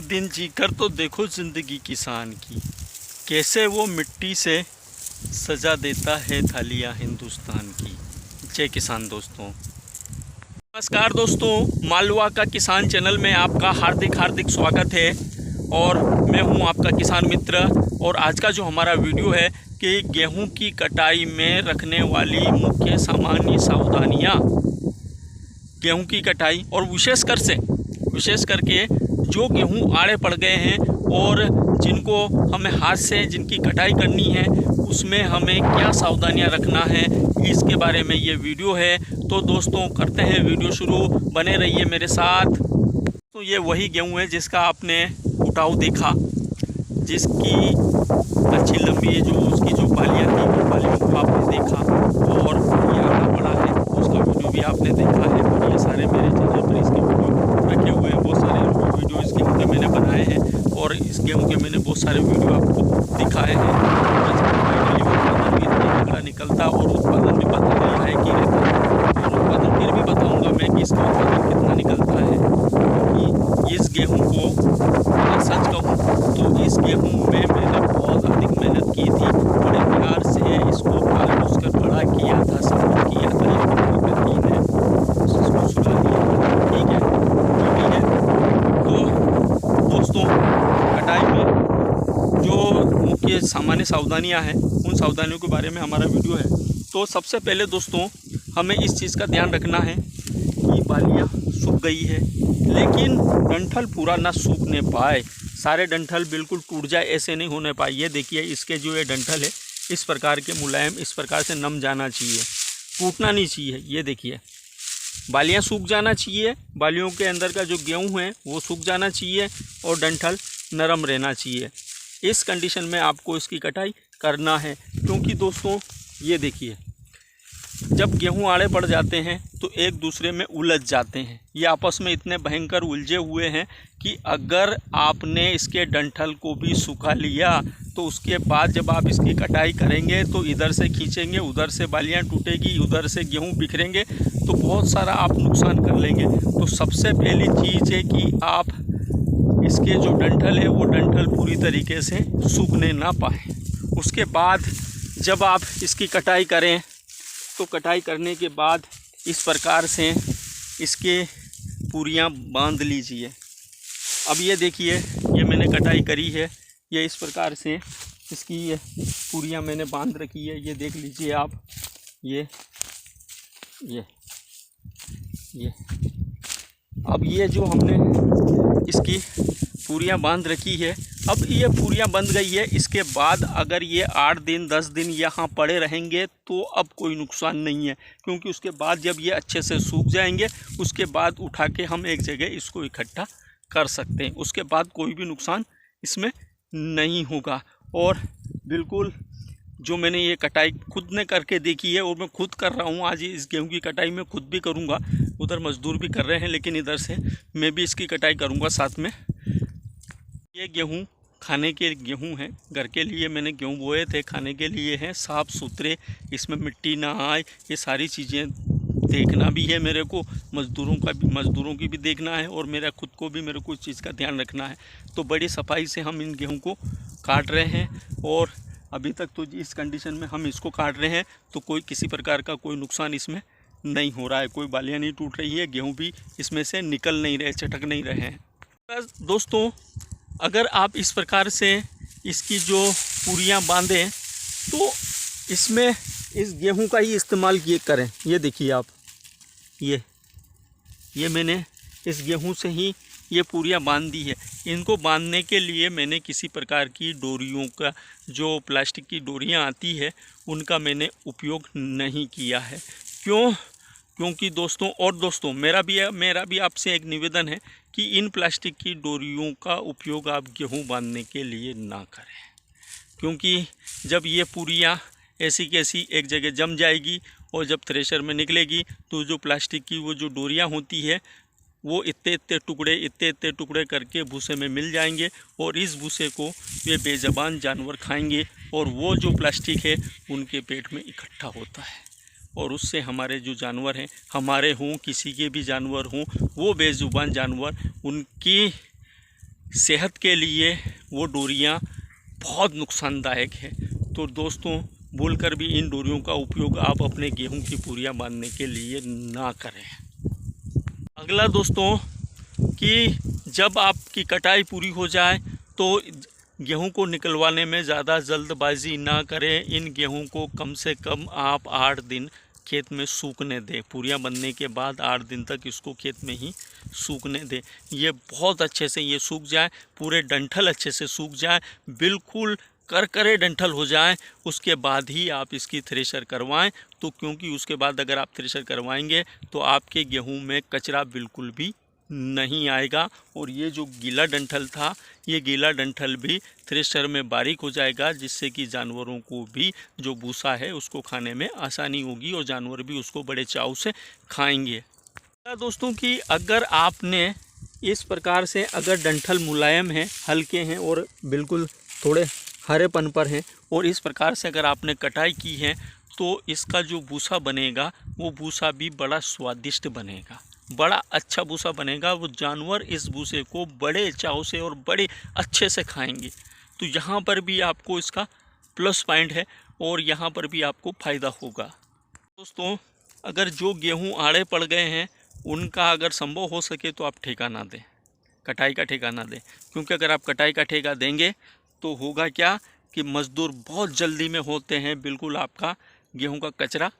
दिन जीकर तो देखो ज़िंदगी किसान की, कैसे वो मिट्टी से सजा देता है थालियाँ हिंदुस्तान की। जय किसान दोस्तों। नमस्कार दोस्तों, मालवा का किसान चैनल में आपका हार्दिक हार्दिक स्वागत है और मैं हूं आपका किसान मित्र। और आज का जो हमारा वीडियो है कि गेहूं की कटाई में रखने वाली मुख्य सामान्य सावधानियां, गेहूं की कटाई और विशेष करके जो गेहूं आड़े पड़ गए हैं और जिनको हमें हाथ से जिनकी कटाई करनी है उसमें हमें क्या सावधानियां रखना है, इसके बारे में ये वीडियो है। तो दोस्तों करते हैं वीडियो शुरू, बने रहिए मेरे साथ। तो ये वही गेहूं है जिसका आपने उठाव देखा, जिसकी अच्छी लंबी जो उसकी जो बालियाँ थी वो बालियों को आपने देखा और ये आड़ा पड़ा है उसका वीडियो भी आपने देखा है। और ये सारे मेरे चैनल पर इसके वीडियो रखे हुए हैं, बहुत सारे वीडियो इस गेहूँ के मैंने बनाए हैं और इस गेहूँ के मैंने बहुत सारे वीडियो आपको दिखाए हैं। उत्पादन भी इतना तगड़ा निकलता और उत्पादन भी पता नहीं है कि रहता है, और उत्पादन फिर भी बताऊँगा मैं कि इसका उत्पादन कितना निकलता है। क्योंकि इस गेहूँ को अगर सच कहूँ तो इस गेहूँ में मैंने बहुत अधिक मेहनत की थी, बड़े प्यार से इसको पाल पोस कर बड़ा किया था, सब कुछ किया था, लेकिन प्रगति ने इसको सुला लिया था। ठीक है, जो भी है। तो दोस्तों कटाई में जो मुख्य सामान्य सावधानियां हैं उन सावधानियों के बारे में हमारा वीडियो है। तो सबसे पहले दोस्तों हमें इस चीज़ का ध्यान रखना है कि बालियाँ सूख गई है, लेकिन डंठल पूरा ना सूखने पाए, सारे डंठल बिल्कुल टूट जाए ऐसे नहीं होने पाए। ये देखिए इसके जो ये डंठल है इस प्रकार के मुलायम, इस प्रकार से नम जाना चाहिए, टूटना नहीं चाहिए। ये देखिए बालियाँ सूख जाना चाहिए, बालियों के अंदर का जो गेहूँ है वो सूख जाना चाहिए और डंठल नरम रहना चाहिए। इस कंडीशन में आपको इसकी कटाई करना है। क्योंकि दोस्तों ये देखिए जब गेहूं आड़े पड़ जाते हैं तो एक दूसरे में उलझ जाते हैं, ये आपस में इतने भयंकर उलझे हुए हैं कि अगर आपने इसके डंठल को भी सुखा लिया तो उसके बाद जब आप इसकी कटाई करेंगे तो इधर से खींचेंगे, उधर से बालियां टूटेगी, उधर से गेहूं बिखरेंगे, तो बहुत सारा आप नुकसान कर लेंगे। तो सबसे पहली चीज़ है कि आप इसके जो डंठल है वो डंठल पूरी तरीके से सूखने ना पाए। उसके बाद जब आप इसकी कटाई करें तो कटाई करने के बाद इस प्रकार से इसके पूरियां बांध लीजिए। अब ये देखिए ये मैंने कटाई करी है, ये इस प्रकार से इसकी ये पूरियां मैंने बांध रखी है। ये देख लीजिए आप, ये अब ये जो हमने इसकी पूरियां बांध रखी है, अब ये पूरियां बंध गई है। इसके बाद अगर ये 8 दिन 10 दिन यहाँ पड़े रहेंगे तो अब कोई नुकसान नहीं है, क्योंकि उसके बाद जब ये अच्छे से सूख जाएंगे उसके बाद उठा के हम एक जगह इसको इकट्ठा कर सकते हैं। उसके बाद कोई भी नुकसान इसमें नहीं होगा। और बिल्कुल जो मैंने ये कटाई खुद ने करके देखी है और मैं खुद कर रहा हूँ, आज इस गेहूँ की कटाई मैं खुद भी करूँगा, उधर मज़दूर भी कर रहे हैं लेकिन इधर से मैं भी इसकी कटाई करूँगा साथ में। ये गेहूँ खाने के गेहूँ हैं, घर के लिए मैंने गेहूँ बोए थे, खाने के लिए हैं, साफ़ सुथरे, इसमें मिट्टी ना आए, ये सारी चीज़ें देखना भी है मेरे को, मज़दूरों की भी देखना है और मेरा खुद को भी मेरे को इस चीज़ का ध्यान रखना है। तो बड़ी सफाई से हम इन गेहूँ को काट रहे हैं और अभी तक तो इस कंडीशन में हम इसको काट रहे हैं तो कोई किसी प्रकार का कोई नुकसान इसमें नहीं हो रहा है, कोई बालियाँ नहीं टूट रही है, गेहूँ भी इसमें से निकल नहीं रहे, चटक नहीं रहे हैं। बस दोस्तों अगर आप इस प्रकार से इसकी जो पूरियां बांधें तो इसमें इस गेहूं का ही इस्तेमाल ये करें। ये देखिए आप, ये मैंने इस गेहूं से ही ये पूरियां बांध दी है। इनको बांधने के लिए मैंने किसी प्रकार की डोरियों का, जो प्लास्टिक की डोरियां आती है उनका मैंने उपयोग नहीं किया है। क्योंकि दोस्तों मेरा भी आपसे एक निवेदन है कि इन प्लास्टिक की डोरियों का उपयोग आप गेहूं बांधने के लिए ना करें, क्योंकि जब ये पूरियां ऐसी कैसी एक जगह जम जाएगी और जब थ्रेशर में निकलेगी तो जो प्लास्टिक की वो जो डोरियां होती है वो इतने टुकड़े करके भूसे में मिल जाएंगे और इस भूसे को ये बेज़बान जानवर खाएंगे और वो जो प्लास्टिक है उनके पेट में इकट्ठा होता है और उससे हमारे जो जानवर हैं, हमारे हों किसी के भी जानवर हों, वो बेज़ुबान जानवर उनकी सेहत के लिए वो डोरियाँ बहुत नुकसानदायक है। तो दोस्तों बोलकर भी इन डोरियों का उपयोग आप अपने गेहूं की पूरियाँ बांधने के लिए ना करें। अगला दोस्तों कि जब आपकी कटाई पूरी हो जाए तो गेहूं को निकलवाने में ज़्यादा जल्दबाजी ना करें। इन गेहूं को कम से कम आप 8 दिन खेत में सूखने दें। पूरियाँ बनने के बाद 8 दिन तक इसको खेत में ही सूखने दें। ये बहुत अच्छे से ये सूख जाए, पूरे डंठल अच्छे से सूख जाए, बिल्कुल करकरे डंठल हो जाए, उसके बाद ही आप इसकी थ्रेशर करवाएं। तो क्योंकि उसके बाद अगर आप थ्रेशर करवाएंगे तो आपके गेहूं में कचरा बिल्कुल भी नहीं आएगा और ये जो गीला डंठल था, ये गीला डंठल भी थ्रेशर में बारीक हो जाएगा, जिससे कि जानवरों को भी जो भूसा है उसको खाने में आसानी होगी और जानवर भी उसको बड़े चाव से खाएंगे। दोस्तों कि अगर आपने इस प्रकार से, अगर डंठल मुलायम है, हल्के हैं और बिल्कुल थोड़े हरेपन पर हैं और इस प्रकार से अगर आपने कटाई की है तो इसका जो भूसा बनेगा वो भूसा भी बड़ा स्वादिष्ट बनेगा, बड़ा अच्छा भूसा बनेगा। वो जानवर इस भूसे को बड़े चाव से और बड़े अच्छे से खाएंगे। तो यहाँ पर भी आपको इसका प्लस पॉइंट है और यहाँ पर भी आपको फ़ायदा होगा। दोस्तों अगर जो गेहूँ आड़े पड़ गए हैं उनका अगर संभव हो सके तो आप ठेका ना दें, कटाई का ठेका ना दें, क्योंकि अगर आप कटाई का ठेका देंगे तो होगा क्या कि मज़दूर बहुत जल्दी में होते हैं, बिल्कुल आपका गेहूं का कचरा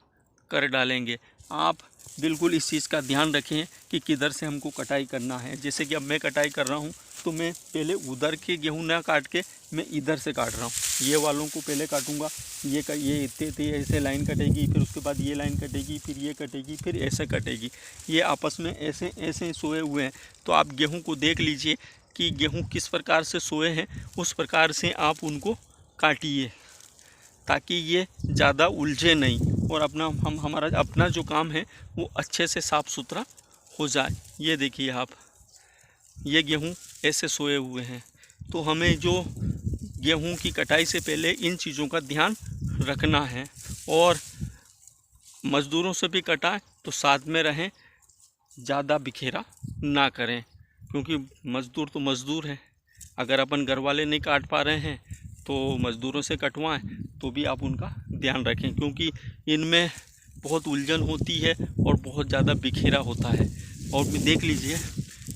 कर डालेंगे। आप बिल्कुल इस चीज़ का ध्यान रखें कि किधर से हमको कटाई करना है। जैसे कि अब मैं कटाई कर रहा हूं तो मैं पहले उधर के गेहूं ना काट के मैं इधर से काट रहा हूं। ये वालों को पहले काटूंगा, ये इतने ऐसे लाइन कटेगी, फिर उसके बाद ये लाइन कटेगी, फिर ये कटेगी, फिर ऐसे कटेगी। ये आपस में ऐसे ऐसे सोए हुए हैं। तो आप गेहूँ को देख लीजिए कि गेहूँ किस प्रकार से सोए हैं, उस प्रकार से आप उनको काटिए ताकि ये ज़्यादा उलझे नहीं और हमारा अपना जो काम है वो अच्छे से साफ़ सुथरा हो जाए। ये देखिए आप, ये गेहूँ ऐसे सोए हुए हैं। तो हमें जो गेहूँ की कटाई से पहले इन चीज़ों का ध्यान रखना है और मज़दूरों से भी कटाएं तो साथ में रहें, ज़्यादा बिखेरा ना करें, क्योंकि मज़दूर तो मज़दूर हैं। अगर अपन घर वाले नहीं काट पा रहे हैं तो मज़दूरों से कटवाएं, तो भी आप उनका ध्यान रखें, क्योंकि इनमें बहुत उलझन होती है और बहुत ज़्यादा बिखेरा होता है। और देख लीजिए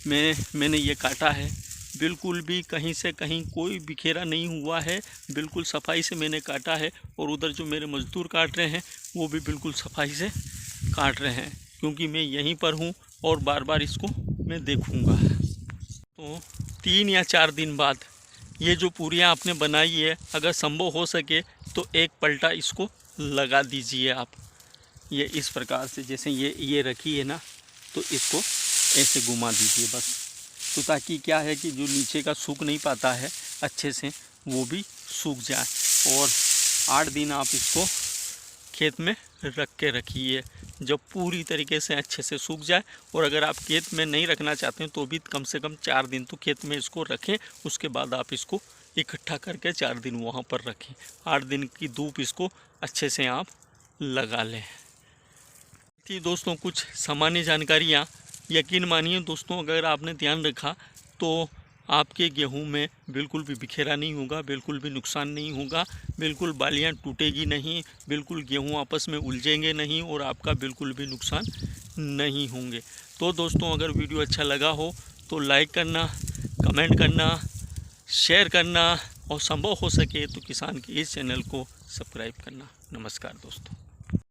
मैंने ये काटा है, बिल्कुल भी कहीं से कहीं कोई बिखेरा नहीं हुआ है, बिल्कुल सफाई से मैंने काटा है। और उधर जो मेरे मज़दूर काट रहे हैं वो भी बिल्कुल सफाई से काट रहे हैं, क्योंकि मैं यहीं पर हूँ और बार बार इसको मैं देखूँगा। तो 3 या 4 दिन बाद ये जो पूरियाँ आपने बनाई है, अगर संभव हो सके तो एक पलटा इसको लगा दीजिए आप। ये इस प्रकार से, जैसे ये रखी है ना, तो इसको ऐसे घुमा दीजिए बस। तो ताकि क्या है कि जो नीचे का सूख नहीं पाता है अच्छे से वो भी सूख जाए। और 8 दिन आप इसको खेत में रख के रखिए जब पूरी तरीके से अच्छे से सूख जाए। और अगर आप खेत में नहीं रखना चाहते हैं तो भी कम से कम 4 दिन तो खेत में इसको रखें, उसके बाद आप इसको इकट्ठा करके 4 दिन वहाँ पर रखें। 8 दिन की धूप इसको अच्छे से आप लगा लें। थी दोस्तों कुछ सामान्य जानकारियाँ। यकीन मानिए दोस्तों, अगर आपने ध्यान रखा तो आपके गेहूं में बिल्कुल भी बिखेरा नहीं होगा, बिल्कुल भी नुकसान नहीं होगा, बिल्कुल बालियां टूटेगी नहीं, बिल्कुल गेहूं आपस में उलझेंगे नहीं और आपका बिल्कुल भी नुकसान नहीं होंगे। तो दोस्तों अगर वीडियो अच्छा लगा हो तो लाइक करना, कमेंट करना, शेयर करना और संभव हो सके तो किसान के इस चैनल को सब्सक्राइब करना। नमस्कार दोस्तों।